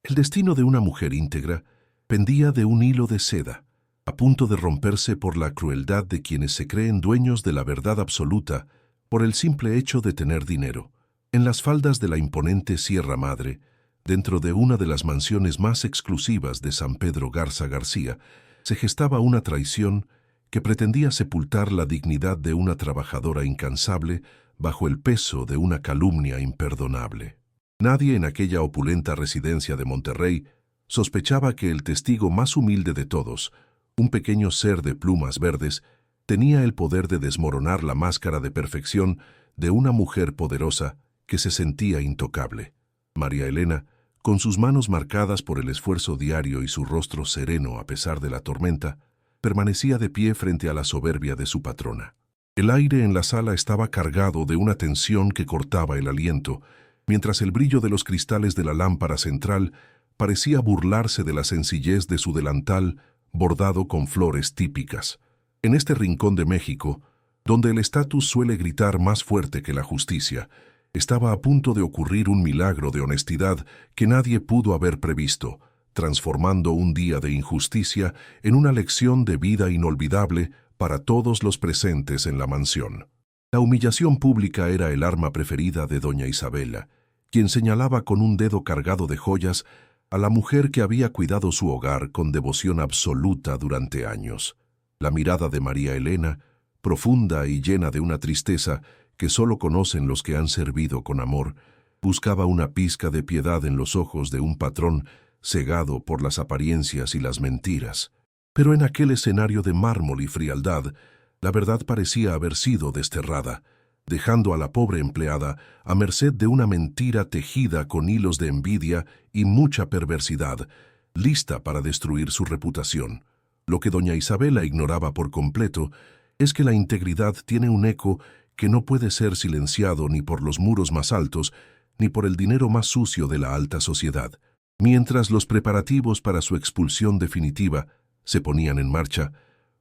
El destino de una mujer íntegra pendía de un hilo de seda, a punto de romperse por la crueldad de quienes se creen dueños de la verdad absoluta por el simple hecho de tener dinero. En las faldas de la imponente Sierra Madre, dentro de una de las mansiones más exclusivas de San Pedro Garza García, se gestaba una traición que pretendía sepultar la dignidad de una trabajadora incansable bajo el peso de una calumnia imperdonable. Nadie en aquella opulenta residencia de Monterrey sospechaba que el testigo más humilde de todos, un pequeño ser de plumas verdes, tenía el poder de desmoronar la máscara de perfección de una mujer poderosa que se sentía intocable. María Elena, con sus manos marcadas por el esfuerzo diario y su rostro sereno a pesar de la tormenta, permanecía de pie frente a la soberbia de su patrona. El aire en la sala estaba cargado de una tensión que cortaba el aliento, mientras el brillo de los cristales de la lámpara central parecía burlarse de la sencillez de su delantal bordado con flores típicas. En este rincón de México, donde el estatus suele gritar más fuerte que la justicia, estaba a punto de ocurrir un milagro de honestidad que nadie pudo haber previsto, transformando un día de injusticia en una lección de vida inolvidable para todos los presentes en la mansión. La humillación pública era el arma preferida de doña Isabela, quien señalaba con un dedo cargado de joyas a la mujer que había cuidado su hogar con devoción absoluta durante años. La mirada de María Elena, profunda y llena de una tristeza que solo conocen los que han servido con amor, buscaba una pizca de piedad en los ojos de un patrón cegado por las apariencias y las mentiras. Pero en aquel escenario de mármol y frialdad, la verdad parecía haber sido desterrada, dejando a la pobre empleada a merced de una mentira tejida con hilos de envidia y mucha perversidad, lista para destruir su reputación. Lo que doña Isabela ignoraba por completo es que la integridad tiene un eco que no puede ser silenciado ni por los muros más altos, ni por el dinero más sucio de la alta sociedad. Mientras los preparativos para su expulsión definitiva se ponían en marcha,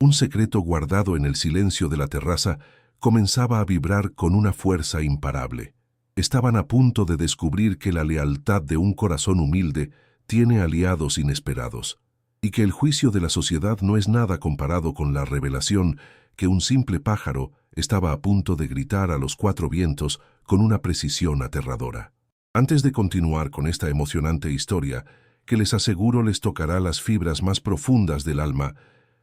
un secreto guardado en el silencio de la terraza comenzaba a vibrar con una fuerza imparable. Estaban a punto de descubrir que la lealtad de un corazón humilde tiene aliados inesperados, y que el juicio de la sociedad no es nada comparado con la revelación que un simple pájaro estaba a punto de gritar a los cuatro vientos con una precisión aterradora. Antes de continuar con esta emocionante historia, que les aseguro les tocará las fibras más profundas del alma,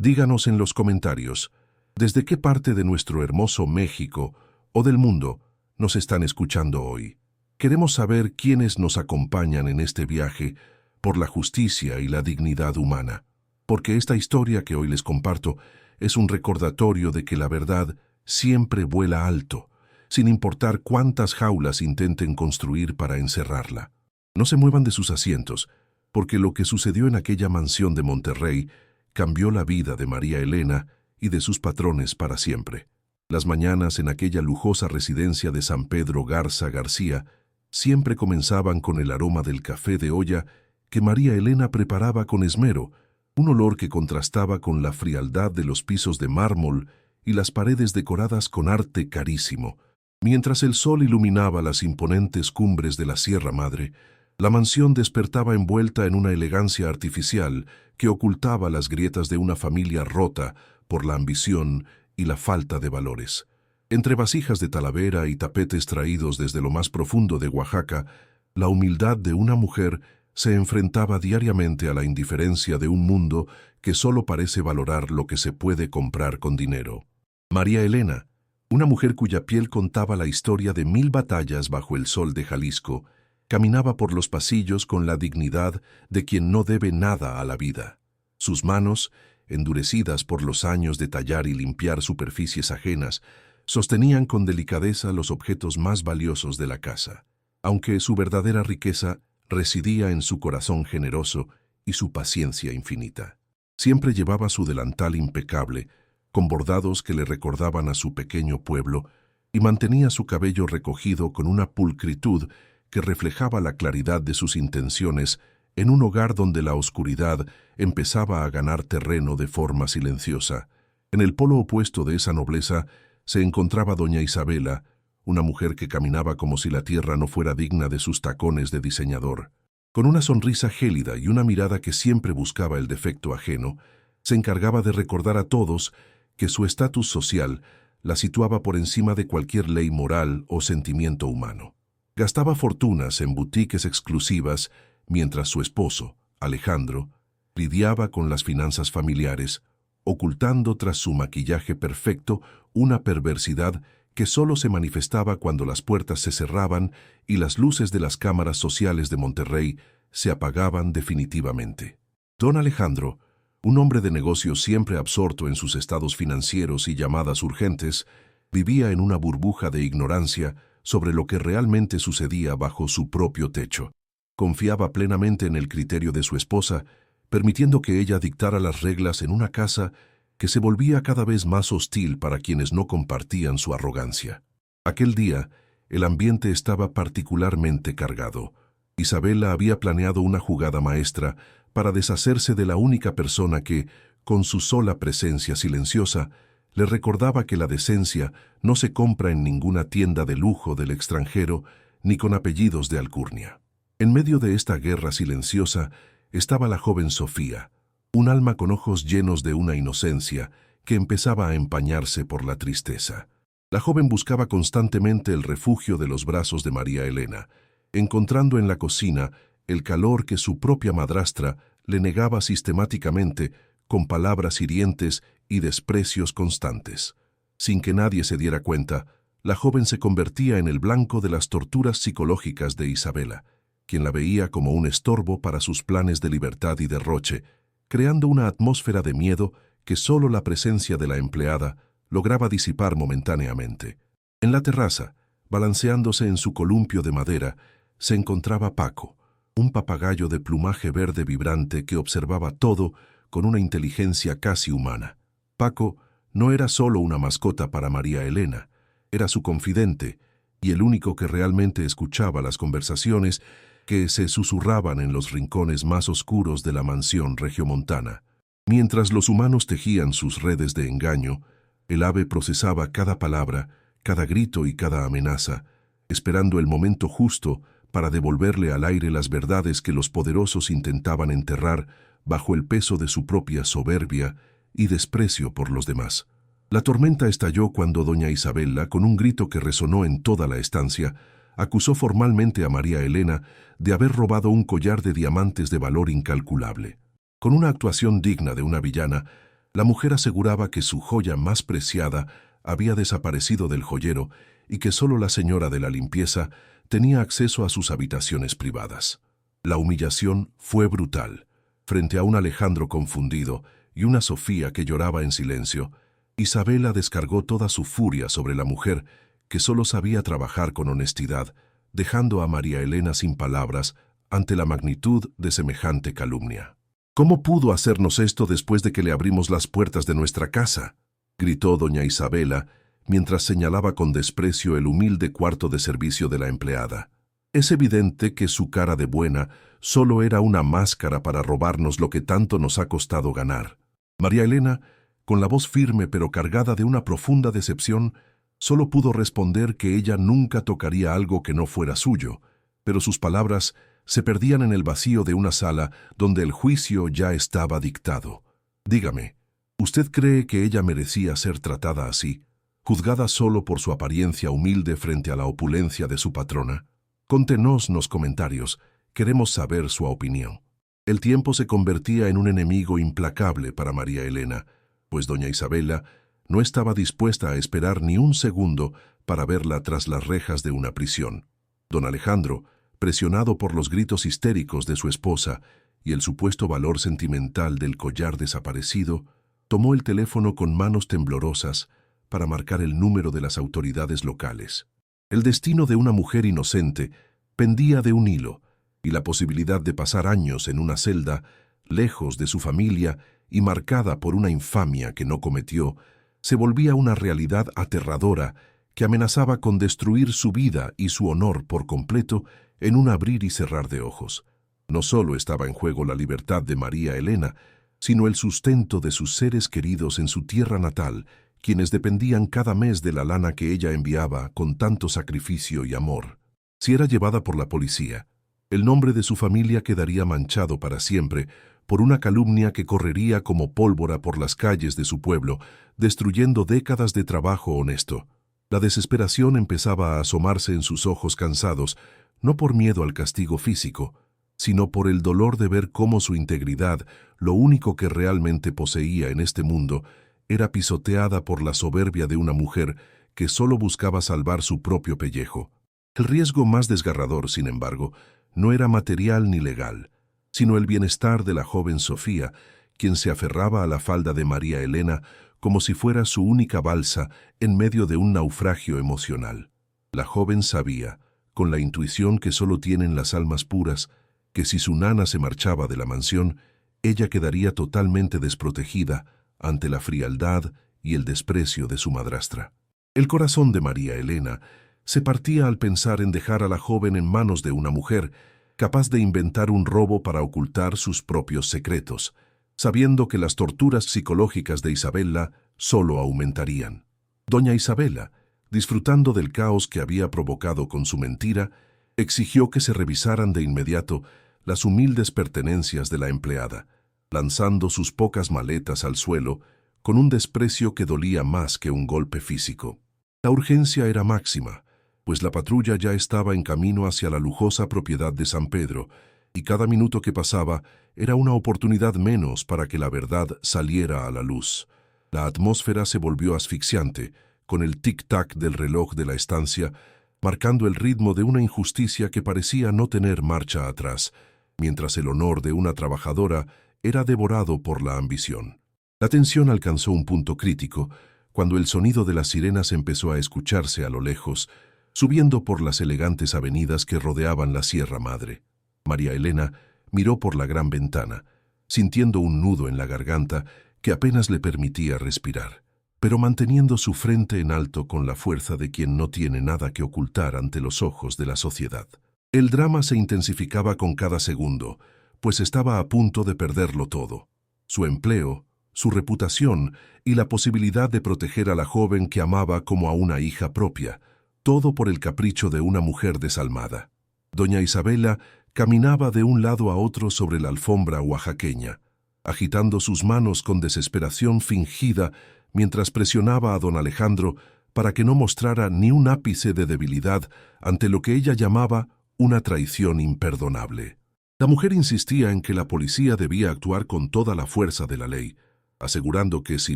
díganos en los comentarios, ¿desde qué parte de nuestro hermoso México o del mundo nos están escuchando hoy? Queremos saber quiénes nos acompañan en este viaje por la justicia y la dignidad humana, porque esta historia que hoy les comparto es un recordatorio de que la verdad siempre vuela alto, sin importar cuántas jaulas intenten construir para encerrarla. No se muevan de sus asientos, porque lo que sucedió en aquella mansión de Monterrey cambió la vida de María Elena y de sus patrones para siempre. Las mañanas en aquella lujosa residencia de San Pedro Garza García siempre comenzaban con el aroma del café de olla que María Elena preparaba con esmero, un olor que contrastaba con la frialdad de los pisos de mármol y las paredes decoradas con arte carísimo. Mientras el sol iluminaba las imponentes cumbres de la Sierra Madre, la mansión despertaba envuelta en una elegancia artificial que ocultaba las grietas de una familia rota por la ambición y la falta de valores. Entre vasijas de Talavera y tapetes traídos desde lo más profundo de Oaxaca, la humildad de una mujer se enfrentaba diariamente a la indiferencia de un mundo que solo parece valorar lo que se puede comprar con dinero. María Elena, una mujer cuya piel contaba la historia de 1000 batallas bajo el sol de Jalisco, caminaba por los pasillos con la dignidad de quien no debe nada a la vida. Sus manos, endurecidas por los años de tallar y limpiar superficies ajenas, sostenían con delicadeza los objetos más valiosos de la casa, aunque su verdadera riqueza residía en su corazón generoso y su paciencia infinita. Siempre llevaba su delantal impecable, con bordados que le recordaban a su pequeño pueblo, y mantenía su cabello recogido con una pulcritud que reflejaba la claridad de sus intenciones en un hogar donde la oscuridad empezaba a ganar terreno de forma silenciosa. En el polo opuesto de esa nobleza se encontraba doña Isabela, una mujer que caminaba como si la tierra no fuera digna de sus tacones de diseñador. Con una sonrisa gélida y una mirada que siempre buscaba el defecto ajeno, se encargaba de recordar a todos que su estatus social la situaba por encima de cualquier ley moral o sentimiento humano. Gastaba fortunas en boutiques exclusivas mientras su esposo, Alejandro, lidiaba con las finanzas familiares, ocultando tras su maquillaje perfecto una perversidad que solo se manifestaba cuando las puertas se cerraban y las luces de las cámaras sociales de Monterrey se apagaban definitivamente. Don Alejandro, un hombre de negocios siempre absorto en sus estados financieros y llamadas urgentes, vivía en una burbuja de ignorancia sobre lo que realmente sucedía bajo su propio techo. Confiaba plenamente en el criterio de su esposa, permitiendo que ella dictara las reglas en una casa que se volvía cada vez más hostil para quienes no compartían su arrogancia. Aquel día, el ambiente estaba particularmente cargado. Isabela había planeado una jugada maestra para deshacerse de la única persona que, con su sola presencia silenciosa, le recordaba que la decencia no se compra en ninguna tienda de lujo del extranjero ni con apellidos de alcurnia. En medio de esta guerra silenciosa estaba la joven Sofía, un alma con ojos llenos de una inocencia que empezaba a empañarse por la tristeza. La joven buscaba constantemente el refugio de los brazos de María Elena, encontrando en la cocina el calor que su propia madrastra le negaba sistemáticamente con palabras hirientes y desprecios constantes. Sin que nadie se diera cuenta, la joven se convertía en el blanco de las torturas psicológicas de Isabela, quien la veía como un estorbo para sus planes de libertad y derroche, creando una atmósfera de miedo que solo la presencia de la empleada lograba disipar momentáneamente. En la terraza, balanceándose en su columpio de madera, se encontraba Paco, un papagayo de plumaje verde vibrante que observaba todo con una inteligencia casi humana. Paco no era solo una mascota para María Elena, era su confidente y el único que realmente escuchaba las conversaciones que se susurraban en los rincones más oscuros de la mansión regiomontana. Mientras los humanos tejían sus redes de engaño, el ave procesaba cada palabra, cada grito y cada amenaza, esperando el momento justo para devolverle al aire las verdades que los poderosos intentaban enterrar bajo el peso de su propia soberbia y desprecio por los demás. La tormenta estalló cuando doña Isabela, con un grito que resonó en toda la estancia, acusó formalmente a María Elena de haber robado un collar de diamantes de valor incalculable. Con una actuación digna de una villana, la mujer aseguraba que su joya más preciada había desaparecido del joyero y que solo la señora de la limpieza tenía acceso a sus habitaciones privadas. La humillación fue brutal. Frente a un Alejandro confundido y una Sofía que lloraba en silencio, Isabela descargó toda su furia sobre la mujer que solo sabía trabajar con honestidad, dejando a María Elena sin palabras ante la magnitud de semejante calumnia. «¿Cómo pudo hacernos esto después de que le abrimos las puertas de nuestra casa?», gritó doña Isabela, mientras señalaba con desprecio el humilde cuarto de servicio de la empleada. Es evidente que su cara de buena solo era una máscara para robarnos lo que tanto nos ha costado ganar. María Elena, con la voz firme pero cargada de una profunda decepción, solo pudo responder que ella nunca tocaría algo que no fuera suyo, pero sus palabras se perdían en el vacío de una sala donde el juicio ya estaba dictado. «Dígame, ¿usted cree que ella merecía ser tratada así, juzgada solo por su apariencia humilde frente a la opulencia de su patrona? Conténnos los comentarios, queremos saber su opinión». El tiempo se convertía en un enemigo implacable para María Elena, pues doña Isabela no estaba dispuesta a esperar ni un segundo para verla tras las rejas de una prisión. Don Alejandro, presionado por los gritos histéricos de su esposa y el supuesto valor sentimental del collar desaparecido, tomó el teléfono con manos temblorosas para marcar el número de las autoridades locales. El destino de una mujer inocente pendía de un hilo, y la posibilidad de pasar años en una celda, lejos de su familia y marcada por una infamia que no cometió, se volvía una realidad aterradora que amenazaba con destruir su vida y su honor por completo en un abrir y cerrar de ojos. No solo estaba en juego la libertad de María Elena, sino el sustento de sus seres queridos en su tierra natal, quienes dependían cada mes de la lana que ella enviaba con tanto sacrificio y amor. Si era llevada por la policía, El nombre de su familia quedaría manchado para siempre por una calumnia que correría como pólvora por las calles de su pueblo, destruyendo décadas de trabajo honesto. La desesperación empezaba a asomarse en sus ojos cansados, no por miedo al castigo físico, sino por el dolor de ver cómo su integridad, lo único que realmente poseía en este mundo, era pisoteada por la soberbia de una mujer que solo buscaba salvar su propio pellejo. El riesgo más desgarrador, sin embargo, no era material ni legal, sino el bienestar de la joven Sofía, quien se aferraba a la falda de María Elena como si fuera su única balsa en medio de un naufragio emocional. La joven sabía, con la intuición que solo tienen las almas puras, que si su nana se marchaba de la mansión, ella quedaría totalmente desprotegida ante la frialdad y el desprecio de su madrastra. El corazón de María Elena se partía al pensar en dejar a la joven en manos de una mujer capaz de inventar un robo para ocultar sus propios secretos, sabiendo que las torturas psicológicas de Isabela solo aumentarían. Doña Isabela, disfrutando del caos que había provocado con su mentira, exigió que se revisaran de inmediato las humildes pertenencias de la empleada, lanzando sus pocas maletas al suelo con un desprecio que dolía más que un golpe físico. La urgencia era máxima, pues la patrulla ya estaba en camino hacia la lujosa propiedad de San Pedro, y cada minuto que pasaba era una oportunidad menos para que la verdad saliera a la luz. La atmósfera se volvió asfixiante, con el tic-tac del reloj de la estancia, marcando el ritmo de una injusticia que parecía no tener marcha atrás, mientras el honor de una trabajadora era devorado por la ambición. La tensión alcanzó un punto crítico cuando el sonido de las sirenas empezó a escucharse a lo lejos, subiendo por las elegantes avenidas que rodeaban la Sierra Madre. María Elena miró por la gran ventana, sintiendo un nudo en la garganta que apenas le permitía respirar, pero manteniendo su frente en alto con la fuerza de quien no tiene nada que ocultar ante los ojos de la sociedad. El drama se intensificaba con cada segundo, pues estaba a punto de perderlo todo: su empleo, su reputación y la posibilidad de proteger a la joven que amaba como a una hija propia, todo por el capricho de una mujer desalmada. Doña Isabela caminaba de un lado a otro sobre la alfombra oaxaqueña, agitando sus manos con desesperación fingida mientras presionaba a don Alejandro para que no mostrara ni un ápice de debilidad ante lo que ella llamaba una traición imperdonable. La mujer insistía en que la policía debía actuar con toda la fuerza de la ley, asegurando que si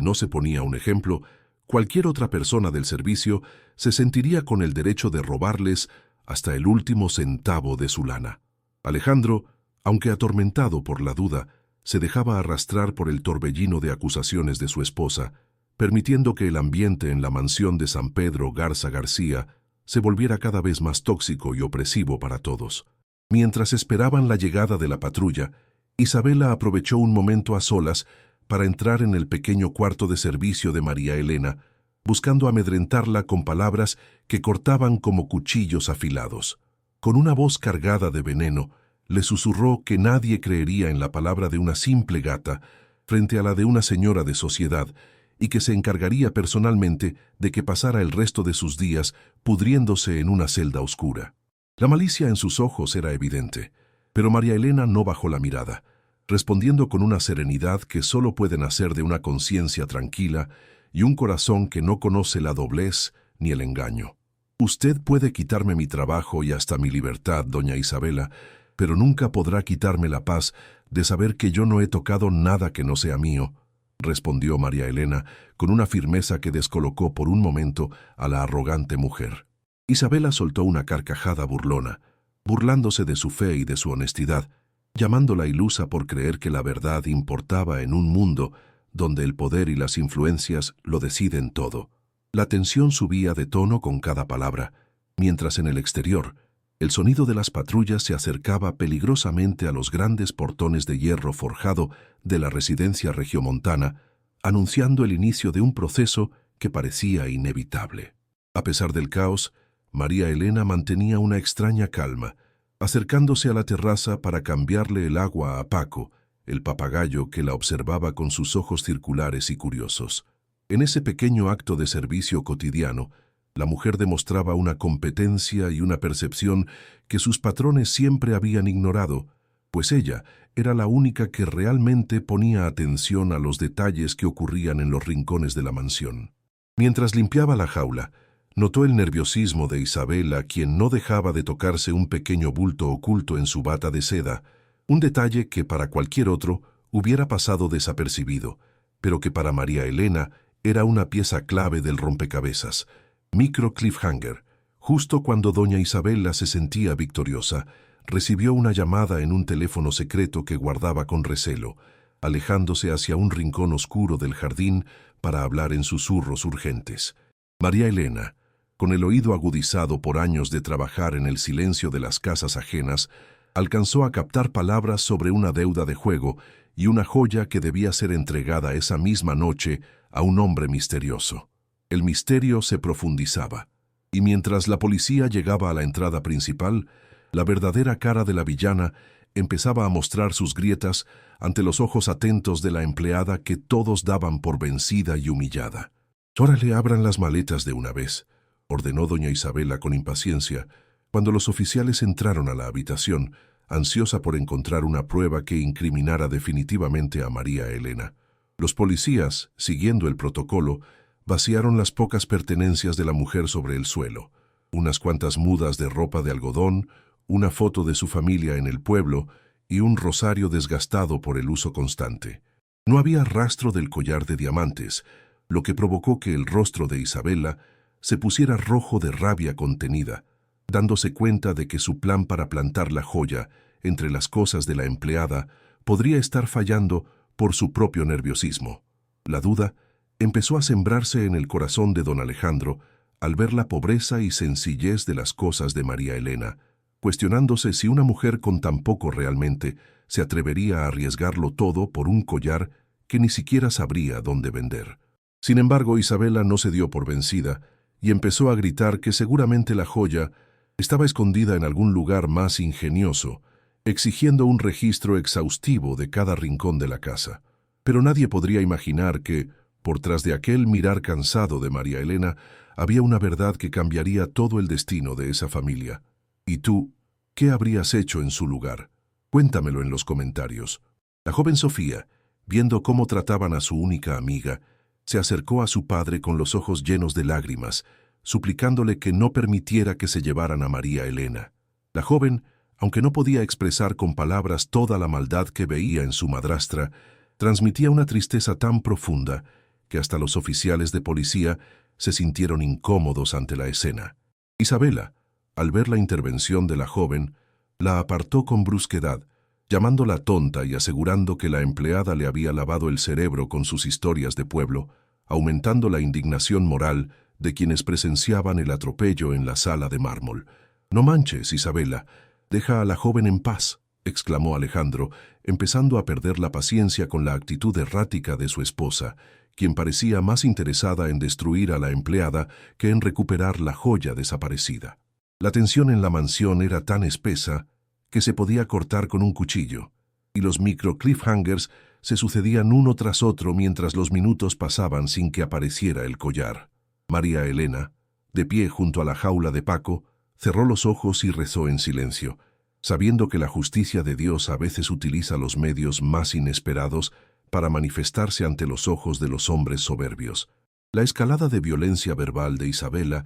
no se ponía un ejemplo, cualquier otra persona del servicio se sentiría con el derecho de robarles hasta el último centavo de su lana. Alejandro, aunque atormentado por la duda, se dejaba arrastrar por el torbellino de acusaciones de su esposa, permitiendo que el ambiente en la mansión de San Pedro Garza García se volviera cada vez más tóxico y opresivo para todos. Mientras esperaban la llegada de la patrulla, Isabela aprovechó un momento a solas para entrar en el pequeño cuarto de servicio de María Elena, buscando amedrentarla con palabras que cortaban como cuchillos afilados. Con una voz cargada de veneno, le susurró que nadie creería en la palabra de una simple gata frente a la de una señora de sociedad, y que se encargaría personalmente de que pasara el resto de sus días pudriéndose en una celda oscura. La malicia en sus ojos era evidente, pero María Elena no bajó la mirada, respondiendo con una serenidad que solo puede nacer de una conciencia tranquila y un corazón que no conoce la doblez ni el engaño. Usted puede quitarme mi trabajo y hasta mi libertad, doña Isabela, pero nunca podrá quitarme la paz de saber que yo no he tocado nada que no sea mío, respondió María Elena con una firmeza que descolocó por un momento a la arrogante mujer. Isabela soltó una carcajada burlona, burlándose de su fe y de su honestidad, llamándola ilusa por creer que la verdad importaba en un mundo donde el poder y las influencias lo deciden todo. La tensión subía de tono con cada palabra, mientras en el exterior el sonido de las patrullas se acercaba peligrosamente a los grandes portones de hierro forjado de la residencia regiomontana, anunciando el inicio de un proceso que parecía inevitable. A pesar del caos, María Elena mantenía una extraña calma, acercándose a la terraza para cambiarle el agua a Paco, el papagayo que la observaba con sus ojos circulares y curiosos. En ese pequeño acto de servicio cotidiano, La mujer demostraba una competencia y una percepción que sus patrones siempre habían ignorado, pues ella era la única que realmente ponía atención a los detalles que ocurrían en los rincones de la mansión. Mientras limpiaba la jaula, notó el nerviosismo de Isabela, quien no dejaba de tocarse un pequeño bulto oculto en su bata de seda, un detalle que para cualquier otro hubiera pasado desapercibido, pero que para María Elena era una pieza clave del rompecabezas. Micro cliffhanger. Justo cuando doña Isabela se sentía victoriosa, recibió una llamada en un teléfono secreto que guardaba con recelo, alejándose hacia un rincón oscuro del jardín para hablar en susurros urgentes. María Elena, con el oído agudizado por años de trabajar en el silencio de las casas ajenas, alcanzó a captar palabras sobre una deuda de juego y una joya que debía ser entregada esa misma noche a un hombre misterioso. El misterio se profundizaba, y mientras la policía llegaba a la entrada principal, la verdadera cara de la villana empezaba a mostrar sus grietas ante los ojos atentos de la empleada que todos daban por vencida y humillada. «Órale, abran las maletas de una vez», ordenó doña Isabela con impaciencia, cuando los oficiales entraron a la habitación, ansiosa por encontrar una prueba que incriminara definitivamente a María Elena. Los policías, siguiendo el protocolo, vaciaron las pocas pertenencias de la mujer sobre el suelo, unas cuantas mudas de ropa de algodón, una foto de su familia en el pueblo y un rosario desgastado por el uso constante. No había rastro del collar de diamantes, lo que provocó que el rostro de Isabela se pusiera rojo de rabia contenida, dándose cuenta de que su plan para plantar la joya entre las cosas de la empleada podría estar fallando por su propio nerviosismo. La duda empezó a sembrarse en el corazón de don Alejandro al ver la pobreza y sencillez de las cosas de María Elena, cuestionándose si una mujer con tan poco realmente se atrevería a arriesgarlo todo por un collar que ni siquiera sabría dónde vender. Sin embargo, Isabela no se dio por vencida y empezó a gritar que seguramente la joya estaba escondida en algún lugar más ingenioso, exigiendo un registro exhaustivo de cada rincón de la casa. Pero nadie podría imaginar que, por tras de aquel mirar cansado de María Elena, había una verdad que cambiaría todo el destino de esa familia. ¿Y tú, qué habrías hecho en su lugar? Cuéntamelo en los comentarios. La joven Sofía, viendo cómo trataban a su única amiga, se acercó a su padre con los ojos llenos de lágrimas, suplicándole que no permitiera que se llevaran a María Elena. La joven, aunque no podía expresar con palabras toda la maldad que veía en su madrastra, transmitía una tristeza tan profunda que hasta los oficiales de policía se sintieron incómodos ante la escena. Isabela, al ver la intervención de la joven, la apartó con brusquedad, llamándola tonta y asegurando que la empleada le había lavado el cerebro con sus historias de pueblo, aumentando la indignación moral de quienes presenciaban el atropello en la sala de mármol. «No manches, Isabela, deja a la joven en paz», exclamó Alejandro, empezando a perder la paciencia con la actitud errática de su esposa, quien parecía más interesada en destruir a la empleada que en recuperar la joya desaparecida. La tensión en la mansión era tan espesa que se podía cortar con un cuchillo, y los micro cliffhangers se sucedían uno tras otro mientras los minutos pasaban sin que apareciera el collar. María Elena, de pie junto a la jaula de Paco, cerró los ojos y rezó en silencio, sabiendo que la justicia de Dios a veces utiliza los medios más inesperados para manifestarse ante los ojos de los hombres soberbios. La escalada de violencia verbal de Isabela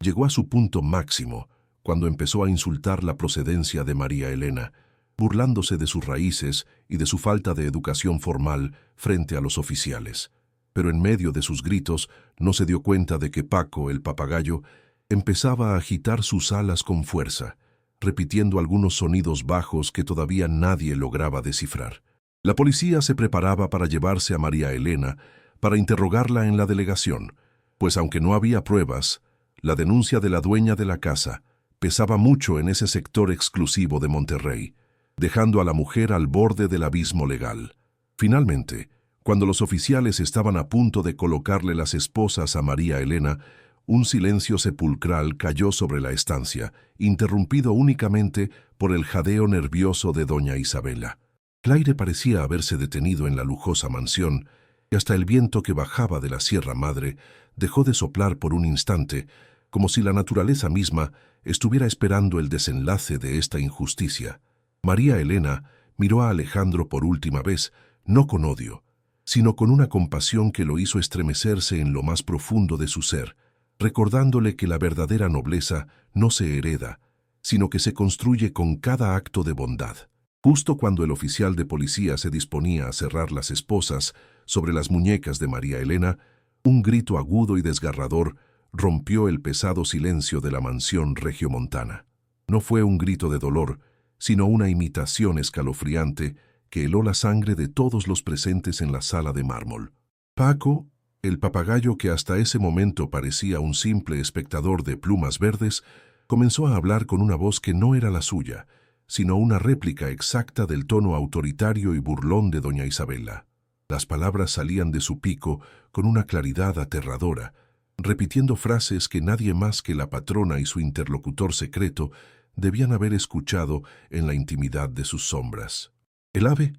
llegó a su punto máximo cuando empezó a insultar la procedencia de María Elena, burlándose de sus raíces y de su falta de educación formal frente a los oficiales. Pero en medio de sus gritos no se dio cuenta de que Paco, el papagayo, empezaba a agitar sus alas con fuerza, repitiendo algunos sonidos bajos que todavía nadie lograba descifrar. La policía se preparaba para llevarse a María Elena para interrogarla en la delegación, pues aunque no había pruebas, la denuncia de la dueña de la casa pesaba mucho en ese sector exclusivo de Monterrey, dejando a la mujer al borde del abismo legal. Finalmente, cuando los oficiales estaban a punto de colocarle las esposas a María Elena, un silencio sepulcral cayó sobre la estancia, interrumpido únicamente por el jadeo nervioso de doña Isabela. El aire parecía haberse detenido en la lujosa mansión, y hasta el viento que bajaba de la Sierra Madre dejó de soplar por un instante, como si la naturaleza misma estuviera esperando el desenlace de esta injusticia. María Elena miró a Alejandro por última vez, no con odio, sino con una compasión que lo hizo estremecerse en lo más profundo de su ser, recordándole que la verdadera nobleza no se hereda, sino que se construye con cada acto de bondad. Justo cuando el oficial de policía se disponía a cerrar las esposas sobre las muñecas de María Elena, un grito agudo y desgarrador rompió el pesado silencio de la mansión regiomontana. No fue un grito de dolor, sino una imitación escalofriante que heló la sangre de todos los presentes en la sala de mármol. Paco, el papagayo que hasta ese momento parecía un simple espectador de plumas verdes, comenzó a hablar con una voz que no era la suya, sino una réplica exacta del tono autoritario y burlón de doña Isabela. Las palabras salían de su pico con una claridad aterradora, repitiendo frases que nadie más que la patrona y su interlocutor secreto debían haber escuchado en la intimidad de sus sombras. El ave,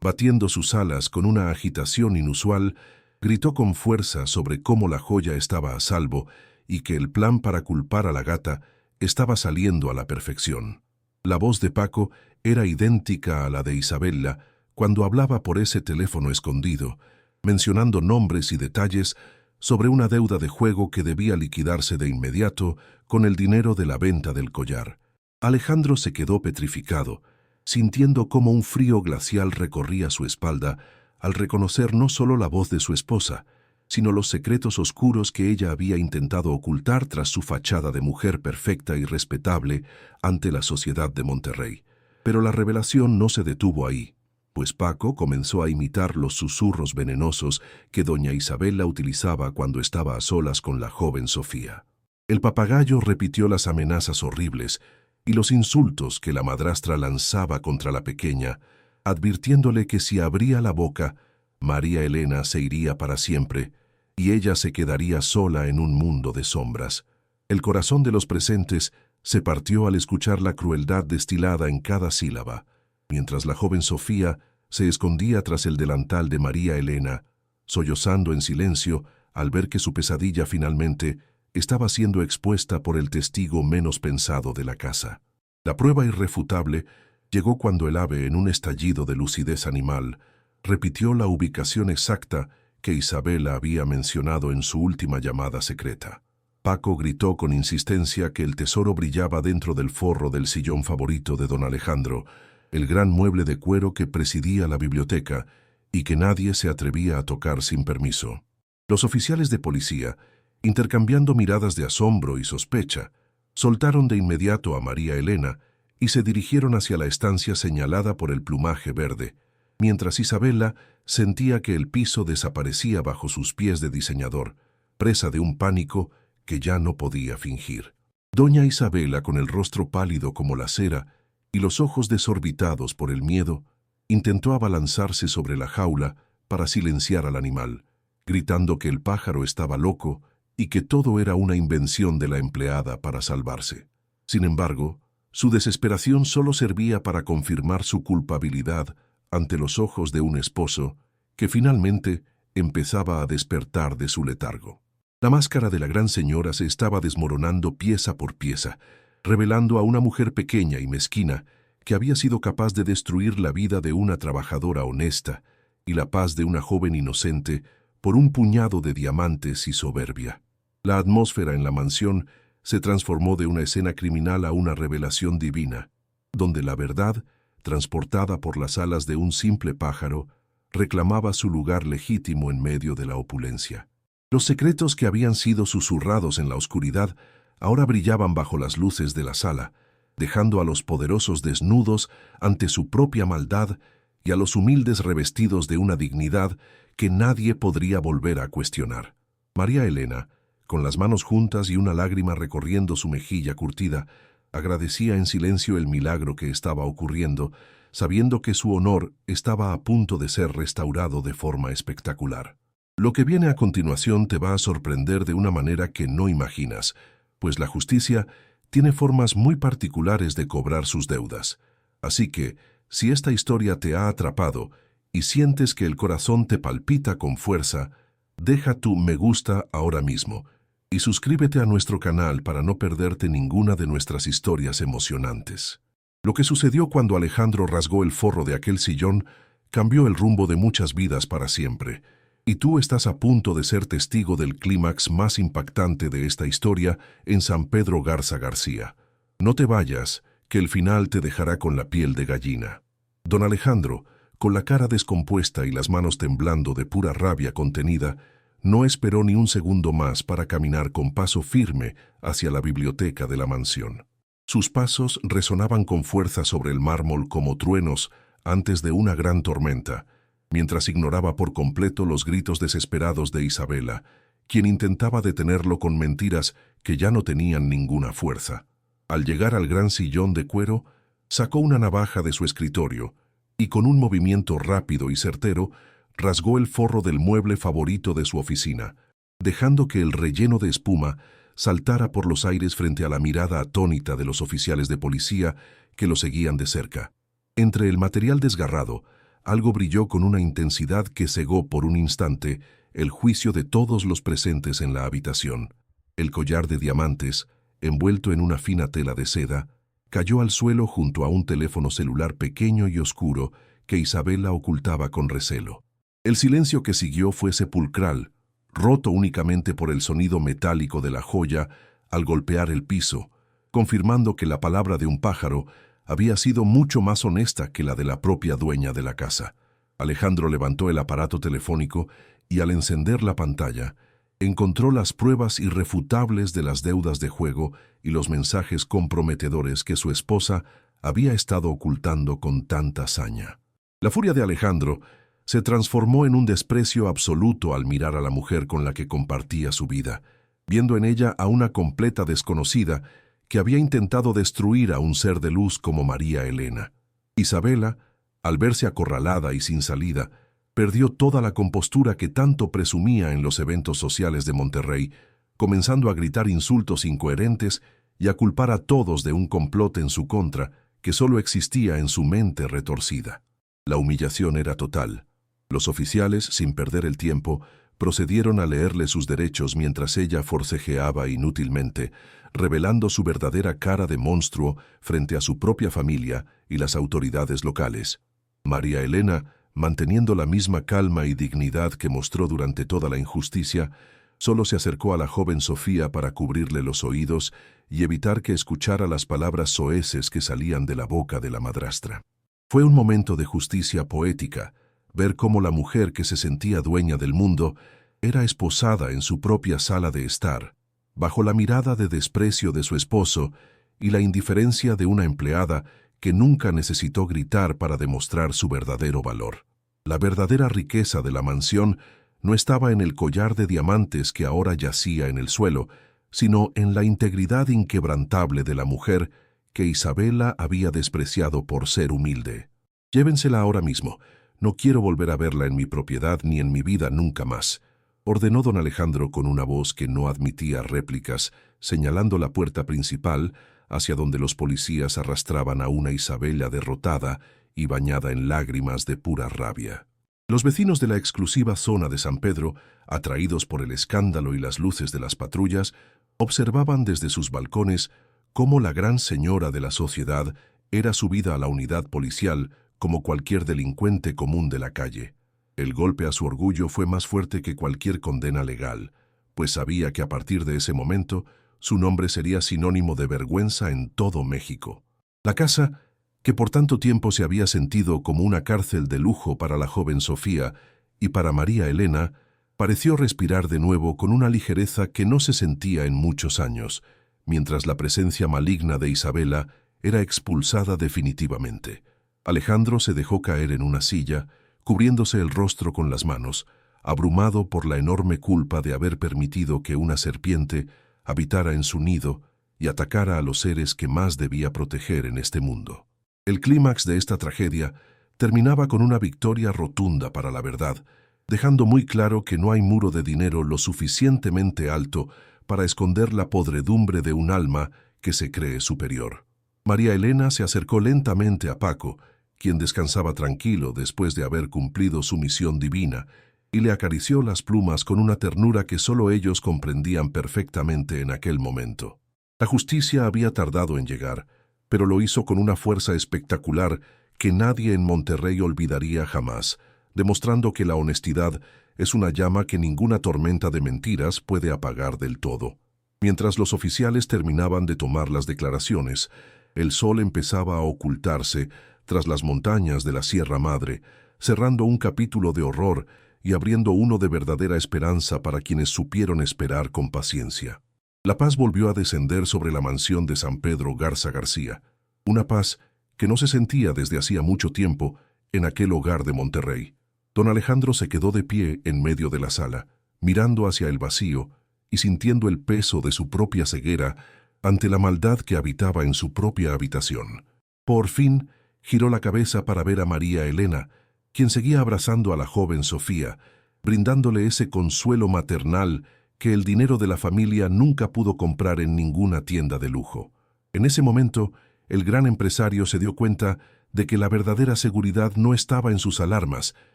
batiendo sus alas con una agitación inusual, gritó con fuerza sobre cómo la joya estaba a salvo y que el plan para culpar a la gata estaba saliendo a la perfección. La voz de Paco era idéntica a la de Isabela cuando hablaba por ese teléfono escondido, mencionando nombres y detalles sobre una deuda de juego que debía liquidarse de inmediato con el dinero de la venta del collar. Alejandro se quedó petrificado, sintiendo cómo un frío glacial recorría su espalda al reconocer no solo la voz de su esposa, sino los secretos oscuros que ella había intentado ocultar tras su fachada de mujer perfecta y respetable ante la sociedad de Monterrey. Pero la revelación no se detuvo ahí, pues Paco comenzó a imitar los susurros venenosos que doña Isabela utilizaba cuando estaba a solas con la joven Sofía. El papagayo repitió las amenazas horribles y los insultos que la madrastra lanzaba contra la pequeña, advirtiéndole que si abría la boca, María Elena se iría para siempre y ella se quedaría sola en un mundo de sombras. El corazón de los presentes se partió al escuchar la crueldad destilada en cada sílaba, mientras la joven Sofía se escondía tras el delantal de María Elena, sollozando en silencio al ver que su pesadilla finalmente estaba siendo expuesta por el testigo menos pensado de la casa. La prueba irrefutable llegó cuando el ave, en un estallido de lucidez animal, repitió la ubicación exacta que Isabela había mencionado en su última llamada secreta. Paco gritó con insistencia que el tesoro brillaba dentro del forro del sillón favorito de don Alejandro, el gran mueble de cuero que presidía la biblioteca y que nadie se atrevía a tocar sin permiso. Los oficiales de policía, intercambiando miradas de asombro y sospecha, soltaron de inmediato a María Elena y se dirigieron hacia la estancia señalada por el plumaje verde, mientras Isabela sentía que el piso desaparecía bajo sus pies de diseñador, presa de un pánico que ya no podía fingir. Doña Isabela, con el rostro pálido como la cera y los ojos desorbitados por el miedo, intentó abalanzarse sobre la jaula para silenciar al animal, gritando que el pájaro estaba loco y que todo era una invención de la empleada para salvarse. Sin embargo, su desesperación solo servía para confirmar su culpabilidad ante los ojos de un esposo que finalmente empezaba a despertar de su letargo. La máscara de la gran señora se estaba desmoronando pieza por pieza, revelando a una mujer pequeña y mezquina que había sido capaz de destruir la vida de una trabajadora honesta y la paz de una joven inocente por un puñado de diamantes y soberbia. La atmósfera en la mansión se transformó de una escena criminal a una revelación divina, donde la verdad, transportada por las alas de un simple pájaro, reclamaba su lugar legítimo en medio de la opulencia. Los secretos que habían sido susurrados en la oscuridad ahora brillaban bajo las luces de la sala, dejando a los poderosos desnudos ante su propia maldad y a los humildes revestidos de una dignidad que nadie podría volver a cuestionar. María Elena, con las manos juntas y una lágrima recorriendo su mejilla curtida, agradecía en silencio el milagro que estaba ocurriendo, sabiendo que su honor estaba a punto de ser restaurado de forma espectacular. Lo que viene a continuación te va a sorprender de una manera que no imaginas, pues la justicia tiene formas muy particulares de cobrar sus deudas. Así que, si esta historia te ha atrapado y sientes que el corazón te palpita con fuerza, deja tu me gusta ahora mismo y suscríbete a nuestro canal para no perderte ninguna de nuestras historias emocionantes. Lo que sucedió cuando Alejandro rasgó el forro de aquel sillón cambió el rumbo de muchas vidas para siempre, y tú estás a punto de ser testigo del clímax más impactante de esta historia en San Pedro Garza García. No te vayas, que el final te dejará con la piel de gallina. Don Alejandro, con la cara descompuesta y las manos temblando de pura rabia contenida, no esperó ni un segundo más para caminar con paso firme hacia la biblioteca de la mansión. Sus pasos resonaban con fuerza sobre el mármol como truenos antes de una gran tormenta, mientras ignoraba por completo los gritos desesperados de Isabela, quien intentaba detenerlo con mentiras que ya no tenían ninguna fuerza. Al llegar al gran sillón de cuero, sacó una navaja de su escritorio y con un movimiento rápido y certero, rasgó el forro del mueble favorito de su oficina, dejando que el relleno de espuma saltara por los aires frente a la mirada atónita de los oficiales de policía que lo seguían de cerca. Entre el material desgarrado, algo brilló con una intensidad que cegó por un instante el juicio de todos los presentes en la habitación. El collar de diamantes, envuelto en una fina tela de seda, cayó al suelo junto a un teléfono celular pequeño y oscuro que Isabela ocultaba con recelo. El silencio que siguió fue sepulcral, roto únicamente por el sonido metálico de la joya al golpear el piso, confirmando que la palabra de un pájaro había sido mucho más honesta que la de la propia dueña de la casa. Alejandro levantó el aparato telefónico y al encender la pantalla, encontró las pruebas irrefutables de las deudas de juego y los mensajes comprometedores que su esposa había estado ocultando con tanta saña. La furia de Alejandro se transformó en un desprecio absoluto al mirar a la mujer con la que compartía su vida, viendo en ella a una completa desconocida que había intentado destruir a un ser de luz como María Elena. Isabela, al verse acorralada y sin salida, perdió toda la compostura que tanto presumía en los eventos sociales de Monterrey, comenzando a gritar insultos incoherentes y a culpar a todos de un complot en su contra que solo existía en su mente retorcida. La humillación era total. Los oficiales, sin perder el tiempo, procedieron a leerle sus derechos mientras ella forcejeaba inútilmente, revelando su verdadera cara de monstruo frente a su propia familia y las autoridades locales. María Elena, manteniendo la misma calma y dignidad que mostró durante toda la injusticia, solo se acercó a la joven Sofía para cubrirle los oídos y evitar que escuchara las palabras soeces que salían de la boca de la madrastra. Fue un momento de justicia poética, ver cómo la mujer que se sentía dueña del mundo era esposada en su propia sala de estar, bajo la mirada de desprecio de su esposo y la indiferencia de una empleada que nunca necesitó gritar para demostrar su verdadero valor. La verdadera riqueza de la mansión no estaba en el collar de diamantes que ahora yacía en el suelo, sino en la integridad inquebrantable de la mujer que Isabela había despreciado por ser humilde. Llévensela ahora mismo. No quiero volver a verla en mi propiedad ni en mi vida nunca más, ordenó don Alejandro con una voz que no admitía réplicas, señalando la puerta principal hacia donde los policías arrastraban a una Isabela derrotada y bañada en lágrimas de pura rabia. Los vecinos de la exclusiva zona de San Pedro, atraídos por el escándalo y las luces de las patrullas, observaban desde sus balcones cómo la gran señora de la sociedad era subida a la unidad policial como cualquier delincuente común de la calle. El golpe a su orgullo fue más fuerte que cualquier condena legal, pues sabía que a partir de ese momento su nombre sería sinónimo de vergüenza en todo México. La casa, que por tanto tiempo se había sentido como una cárcel de lujo para la joven Sofía y para María Elena, pareció respirar de nuevo con una ligereza que no se sentía en muchos años, mientras la presencia maligna de Isabela era expulsada definitivamente. Alejandro se dejó caer en una silla, cubriéndose el rostro con las manos, abrumado por la enorme culpa de haber permitido que una serpiente habitara en su nido y atacara a los seres que más debía proteger en este mundo. El clímax de esta tragedia terminaba con una victoria rotunda para la verdad, dejando muy claro que no hay muro de dinero lo suficientemente alto para esconder la podredumbre de un alma que se cree superior. María Elena se acercó lentamente a Paco, quien descansaba tranquilo después de haber cumplido su misión divina, y le acarició las plumas con una ternura que solo ellos comprendían perfectamente en aquel momento. La justicia había tardado en llegar, pero lo hizo con una fuerza espectacular que nadie en Monterrey olvidaría jamás, demostrando que la honestidad es una llama que ninguna tormenta de mentiras puede apagar del todo. Mientras los oficiales terminaban de tomar las declaraciones, el sol empezaba a ocultarse tras las montañas de la Sierra Madre, cerrando un capítulo de horror y abriendo uno de verdadera esperanza para quienes supieron esperar con paciencia. La paz volvió a descender sobre la mansión de San Pedro Garza García, una paz que no se sentía desde hacía mucho tiempo en aquel hogar de Monterrey. Don Alejandro se quedó de pie en medio de la sala, mirando hacia el vacío y sintiendo el peso de su propia ceguera ante la maldad que habitaba en su propia habitación. Por fin, giró la cabeza para ver a María Elena, quien seguía abrazando a la joven Sofía, brindándole ese consuelo maternal que el dinero de la familia nunca pudo comprar en ninguna tienda de lujo. En ese momento, el gran empresario se dio cuenta de que la verdadera seguridad no estaba en sus alarmas,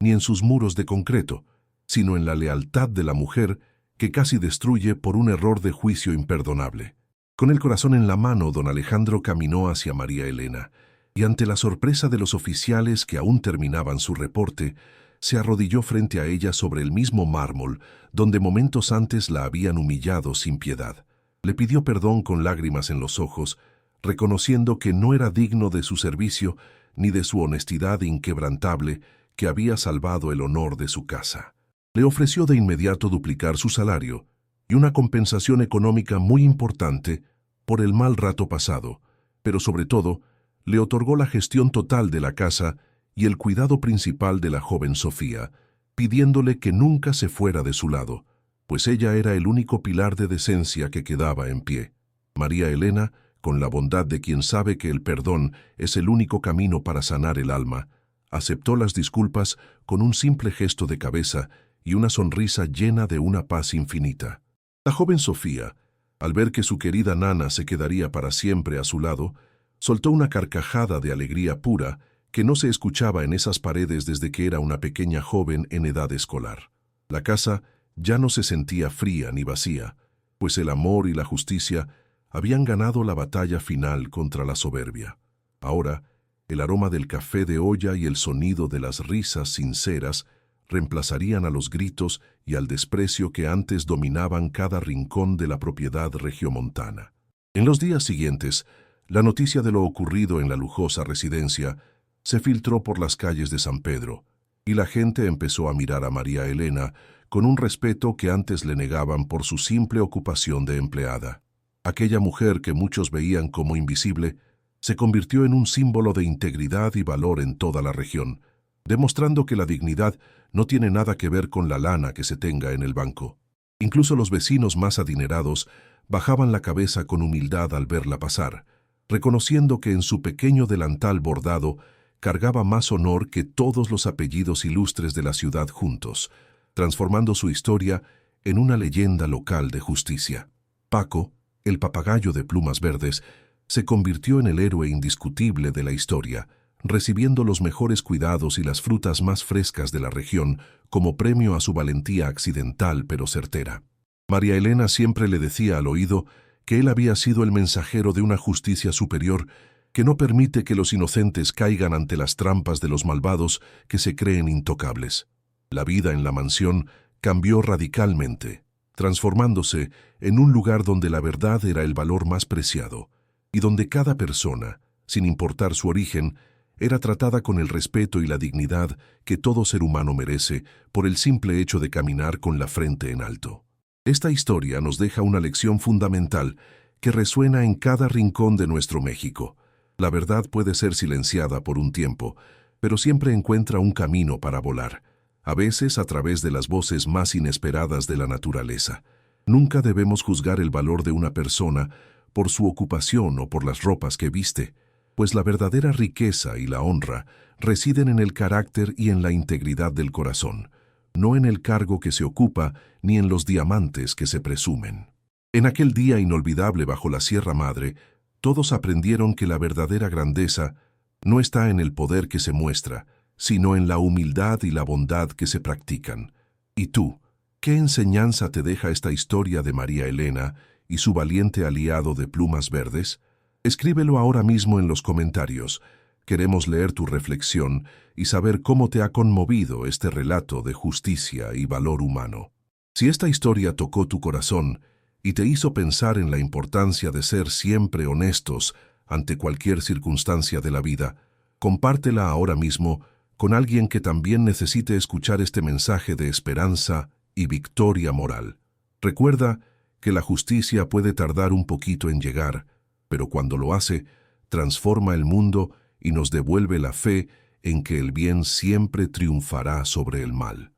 ni en sus muros de concreto, sino en la lealtad de la mujer que casi destruye por un error de juicio imperdonable. Con el corazón en la mano, don Alejandro caminó hacia María Elena, y ante la sorpresa de los oficiales que aún terminaban su reporte, se arrodilló frente a ella sobre el mismo mármol donde momentos antes la habían humillado sin piedad. Le pidió perdón con lágrimas en los ojos, reconociendo que no era digno de su servicio ni de su honestidad inquebrantable que había salvado el honor de su casa. Le ofreció de inmediato duplicar su salario y una compensación económica muy importante por el mal rato pasado, pero sobre todo, le otorgó la gestión total de la casa y el cuidado principal de la joven Sofía, pidiéndole que nunca se fuera de su lado, pues ella era el único pilar de decencia que quedaba en pie. María Elena, con la bondad de quien sabe que el perdón es el único camino para sanar el alma, aceptó las disculpas con un simple gesto de cabeza y una sonrisa llena de una paz infinita. La joven Sofía, al ver que su querida nana se quedaría para siempre a su lado, soltó una carcajada de alegría pura que no se escuchaba en esas paredes desde que era una pequeña joven en edad escolar. La casa ya no se sentía fría ni vacía, pues el amor y la justicia habían ganado la batalla final contra la soberbia. Ahora, el aroma del café de olla y el sonido de las risas sinceras reemplazarían a los gritos y al desprecio que antes dominaban cada rincón de la propiedad regiomontana. En los días siguientes, la noticia de lo ocurrido en la lujosa residencia se filtró por las calles de San Pedro, y la gente empezó a mirar a María Elena con un respeto que antes le negaban por su simple ocupación de empleada. Aquella mujer que muchos veían como invisible se convirtió en un símbolo de integridad y valor en toda la región, demostrando que la dignidad no tiene nada que ver con la lana que se tenga en el banco. Incluso los vecinos más adinerados bajaban la cabeza con humildad al verla pasar, reconociendo que en su pequeño delantal bordado cargaba más honor que todos los apellidos ilustres de la ciudad juntos, transformando su historia en una leyenda local de justicia. Paco, el papagayo de plumas verdes, se convirtió en el héroe indiscutible de la historia, recibiendo los mejores cuidados y las frutas más frescas de la región como premio a su valentía accidental pero certera. María Elena siempre le decía al oído que él había sido el mensajero de una justicia superior que no permite que los inocentes caigan ante las trampas de los malvados que se creen intocables. La vida en la mansión cambió radicalmente, transformándose en un lugar donde la verdad era el valor más preciado y donde cada persona, sin importar su origen, era tratada con el respeto y la dignidad que todo ser humano merece por el simple hecho de caminar con la frente en alto. Esta historia nos deja una lección fundamental que resuena en cada rincón de nuestro México. La verdad puede ser silenciada por un tiempo, pero siempre encuentra un camino para volar, a veces a través de las voces más inesperadas de la naturaleza. Nunca debemos juzgar el valor de una persona por su ocupación o por las ropas que viste, pues la verdadera riqueza y la honra residen en el carácter y en la integridad del corazón, no en el cargo que se ocupa ni en los diamantes que se presumen. En aquel día inolvidable bajo la Sierra Madre, todos aprendieron que la verdadera grandeza no está en el poder que se muestra, sino en la humildad y la bondad que se practican. ¿Y tú? ¿Qué enseñanza te deja esta historia de María Elena y su valiente aliado de Plumas Verdes? Escríbelo ahora mismo en los comentarios. Queremos leer tu reflexión y saber cómo te ha conmovido este relato de justicia y valor humano. Si esta historia tocó tu corazón y te hizo pensar en la importancia de ser siempre honestos ante cualquier circunstancia de la vida, compártela ahora mismo con alguien que también necesite escuchar este mensaje de esperanza y victoria moral. Recuerda que la justicia puede tardar un poquito en llegar, pero cuando lo hace, transforma el mundo y nos devuelve la fe en que el bien siempre triunfará sobre el mal.